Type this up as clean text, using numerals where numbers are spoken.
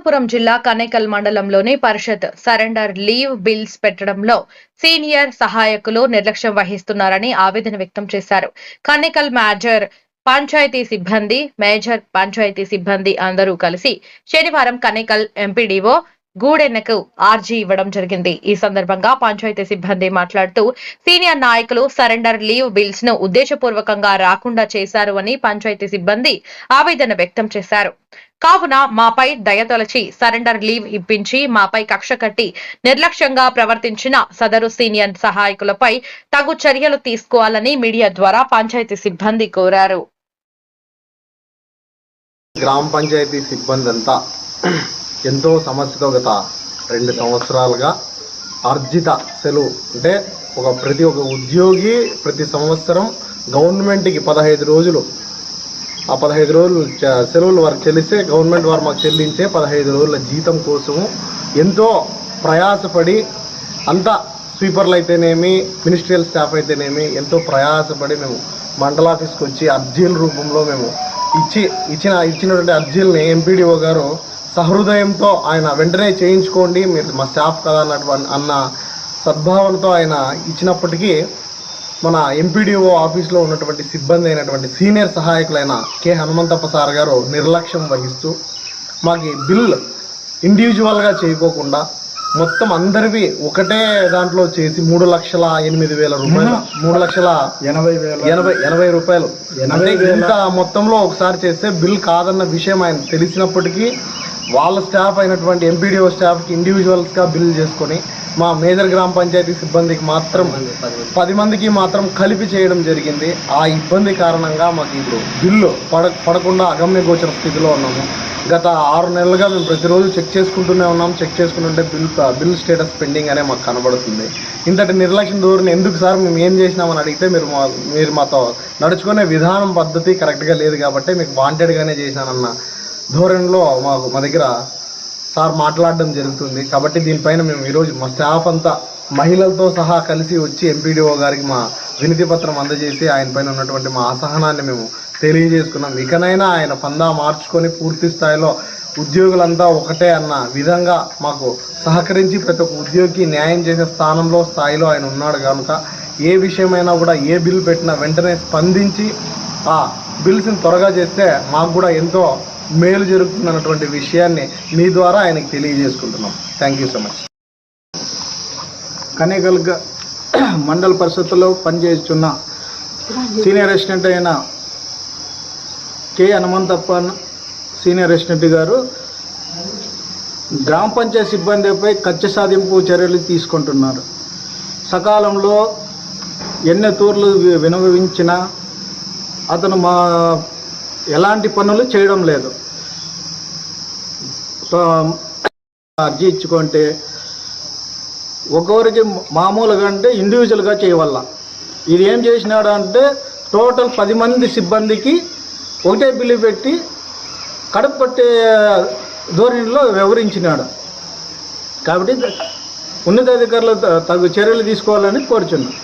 అనంతపురం జిల్లా కనేకల్ మండలంలోని పరిషత్ surrender leave bills పెట్టడంలో సీనియర్ సహాయకులు నిర్లక్ష్యం వహిస్తున్నారని ఆవేదన వ్యక్తం చేశారు. కనేకల్ మేజర్ పంచాయతీ సిబ్బంది అందరూ కలిసి శనివారం కనేకల్ ఎంపీడీఓ గూడెన్నకు ఆర్జీ ఇవ్వడం జరిగింది. ఈ సందర్భంగా పంచాయతీ సిబ్బంది మాట్లాడుతూ సీనియర్ నాయకులు సరెండర్ లీవ్ బిల్స్ ను ఉద్దేశపూర్వకంగా రాకుండా చేశారు అని పంచాయతీ సిబ్బంది ఆవేదన వ్యక్తం చేశారు. కావున మాపై దయతలచి సరెండర్ లీవ్ ఇప్పించి మాపై కక్ష కట్టి నిర్లక్ష్యంగా ప్రవర్తించిన సదరు సీనియర్ సహాయకులపై తగు చర్యలు తీసుకోవాలని మీడియా ద్వారా పంచాయతీ సిబ్బంది కోరారు. గ్రామ పంచాయతీ సిబ్బంది అంతా ఎంతో సమస్యతో గత 2 సంవత్సరాలుగా అర్జిత సెలవు అంటే ప్రతి ఒక్క ఉద్యోగి ప్రతి సంవత్సరం గవర్నమెంట్కి 15 రోజులు ఆ 15 రోజులు సెలవులు వారికి చెల్లిస్తే గవర్నమెంట్ వారు మాకు చెల్లించే 15 రోజుల జీతం కోసము ఎంతో ప్రయాసపడి అంతా స్వీపర్లు అయితేనేమి మినిస్ట్రియల్ స్టాఫ్ అయితేనేమి ఎంతో ప్రయాసపడి మేము మండల ఆఫీస్కి వచ్చి అర్జీల రూపంలో మేము ఇచ్చినటువంటి అర్జీలని ఎంపీడీఓ గారు సహృదయంతో ఆయన వెంటనే చేయించుకోండి మీరు మా స్టాఫ్ కదా అన్న సద్భావనతో ఆయన ఇచ్చినప్పటికీ మన ఎంపీడీఓ ఆఫీస్లో ఉన్నటువంటి సిబ్బంది అయినటువంటి సీనియర్ సహాయకులైన కె హనుమంతప్ప సార్ గారు నిర్లక్ష్యం వహిస్తూ మాకు బిల్ ఇండివిజువల్గా చేయకోకుండా మొత్తం అందరివి ఒకటే దాంట్లో చేసి 3,08,000 రూపాయలు 3,80,000 రూపాయలు ఇంత మొత్తంలో ఒకసారి చేస్తే బిల్ కాదన్న విషయం ఆయన తెలిసినప్పటికీ వాళ్ళ స్టాఫ్ అయినటువంటి ఎంపీడీఓ స్టాఫ్కి ఇండివిజువల్స్గా బిల్ చేసుకొని మా మేజర్ గ్రామ పంచాయతీ సిబ్బందికి మాత్రం 10 మందికి మాత్రం కలిపి చేయడం జరిగింది. ఆ ఇబ్బంది కారణంగా మాకు ఇప్పుడు బిల్లు పడకుండా అగమ్య గోచర స్థితిలో ఉన్నాము. గత 6 నెలలుగా మేము ప్రతిరోజు చెక్ చేసుకుంటూనే ఉన్నాం. చెక్ చేసుకుంటుంటే బిల్ స్టేటస్ పెండింగ్ అనే మాకు కనబడుతుంది. ఇంతటి నిర్లక్ష్యం ధోరణి ఎందుకు సార్ మేము ఏం చేసినామని అడిగితే మీరు మాతో నడుచుకునే విధానం పద్ధతి కరెక్ట్గా లేదు కాబట్టి మీకు వాంటెడ్గానే చేశానన్న ధోరణిలో మా దగ్గర సార్ మాట్లాడడం జరుగుతుంది. కాబట్టి దీనిపైన మేము ఈరోజు మా స్టాఫ్ అంతా మహిళలతో సహా కలిసి వచ్చి ఎంపీడీఓ గారికి మా వినతి పత్రం అందజేసి ఆయన పైన ఉన్నటువంటి మా అసహనాన్ని మేము తెలియజేసుకున్నాం. ఇకనైనా ఆయన పందా మార్చుకొని పూర్తి స్థాయిలో ఉద్యోగులంతా ఒకటే అన్న విధంగా మాకు సహకరించి ప్రతి ఒక్క ఉద్యోగికి న్యాయం చేసే స్థాయిలో ఆయన ఉన్నాడు కనుక ఏ విషయమైనా కూడా ఏ బిల్ పెట్టినా వెంటనే స్పందించి ఆ బిల్స్ని త్వరగా చేస్తే మాకు కూడా ఎంతో మేలు జరుగుతుందన్నటువంటి విషయాన్ని మీ ద్వారా ఆయనకి తెలియజేసుకుంటున్నాం. Thank you so much. Kanekal మండల పరిషత్తులో పనిచేస్తున్న సీనియర్ అసిస్టెంట్ అయిన కె హనుమంతప్ప సీనియర్ అసిస్టెంట్ గారు గ్రామ పంచాయతీ సిబ్బందిపై కక్ష సాధింపు చర్యలు తీసుకుంటున్నారు. సకాలంలో ఎన్ని తూర్లు వినవించినా అతను ఎలాంటి పనులు చేయడం లేదు. అర్జీ ఇచ్చుకుంటే ఒక్కొక్కరికి మామూలుగా అంటే ఇండివిజువల్గా చేయవల్ల ఇది ఏం చేసినాడు అంటే టోటల్ 10 మంది సిబ్బందికి ఒకటే బిల్లు పెట్టి కడుపు పట్టే ధోరణిలో వివరించినాడు. కాబట్టి ఉన్నతాధికారులు తగు చర్యలు తీసుకోవాలని కోరుచున్నాను.